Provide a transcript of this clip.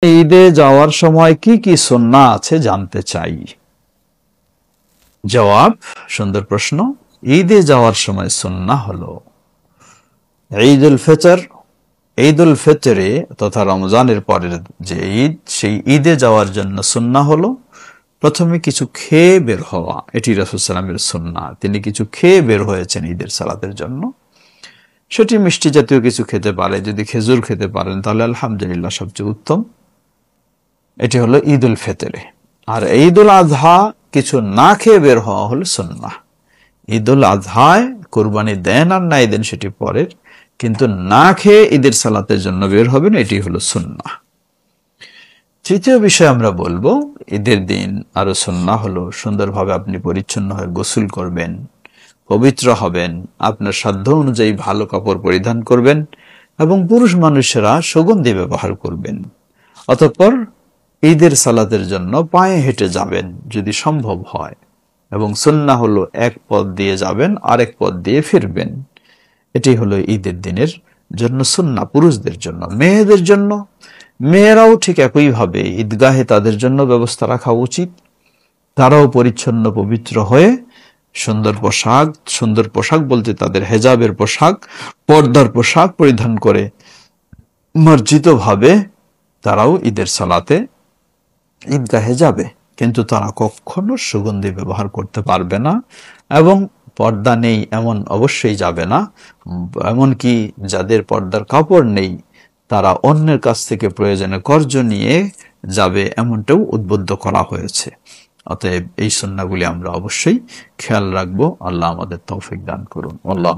ঈদে যাওয়ার সময় কি কি সুন্নাহ আছে জানতে চাই। জবাব, সুন্দর প্রশ্ন। ঈদে যাওয়ার সময় সুন্নাহ হলো ঈদুল ফিতর, ঈদুল ফিতরে তথা রমজানের পরের যে ঈদ, সেই ঈদে যাওয়ার জন্য সুন্নাহ হলো প্রথমে কিছু খেয়ে বের হওয়া। এটি রাসূল সাল্লাল্লাহু আলাইহি ওয়াসাল্লামের সুন্নাহ। তিনি কিছু খেয়ে বের হয়েছেন ঈদের সালাতের জন্য। সেটি মিষ্টি জাতীয় কিছু খেতে পারে, যদি খেজুর খেতে পারেন তাহলে আলহামদুলিল্লাহ সবচেয়ে উত্তম। এটি হলো ঈদুল ফিতরে। আর ঈদুল আজহা কিছু না খেয়ে বের হওয়া হলো সুন্নাহ। ঈদুল আজহায় কুরবানি দেন আর নাই দেন সেটি পরের, কিন্তু না খেয়ে ঈদের সালাতের জন্য বের হবেন, এটি হলো সুন্নাহ। তৃতীয় বিষয় আমরা বলবো, ঈদের দিন আরো সুন্নাহ হলো সুন্দরভাবে আপনি পরিচ্ছন্ন হয়ে গোসল করবেন, পবিত্র হবেন, আপনার সাধ্য অনুযায়ী ভালো কাপড় পরিধান করবেন এবং পুরুষ মানুষেরা সুগন্ধি ব্যবহার করবেন। অতঃপর ঈদের সালাতের জন্য পায়ে হেঁটে যাবেন যদি সম্ভব হয়, এবং সুন্নাহ হলো এক পথ দিয়ে যাবেন আরেক পথ দিয়ে ফিরবেন। এটি হলো ঈদের দিনের জন্য সুন্নাহ পুরুষদের জন্য। মেয়েদের জন্য, মেয়েরাও ঠিক একইভাবে ঈদগাহে তাদের জন্য ব্যবস্থা রাখা উচিত। তারাও পরিচ্ছন্ন পবিত্র হয়ে সুন্দর পোশাক বলতে তাদের হেজাবের পোশাক, পর্দার পোশাক পরিধান করে মার্জিত ভাবে তারাও ঈদের সালাতে ঈদগাহে যাবে। কিন্তু তারা কখনো সুগন্ধি ব্যবহার করতে পারবে না এবং পর্দা নেই এমন অবশ্যই যাবে না। এমনকি যাদের পর্দার কাপড় নেই তারা অন্যের কাছ থেকে প্রয়োজনে কর্জ নিয়ে যাবে, এমনটাও উদ্বুদ্ধ করা হয়েছে। অতএব এই সুন্নাহগুলি আমরা অবশ্যই খেয়াল রাখবো। আল্লাহ আমাদের তৌফিক দান করুন। আল্লাহ।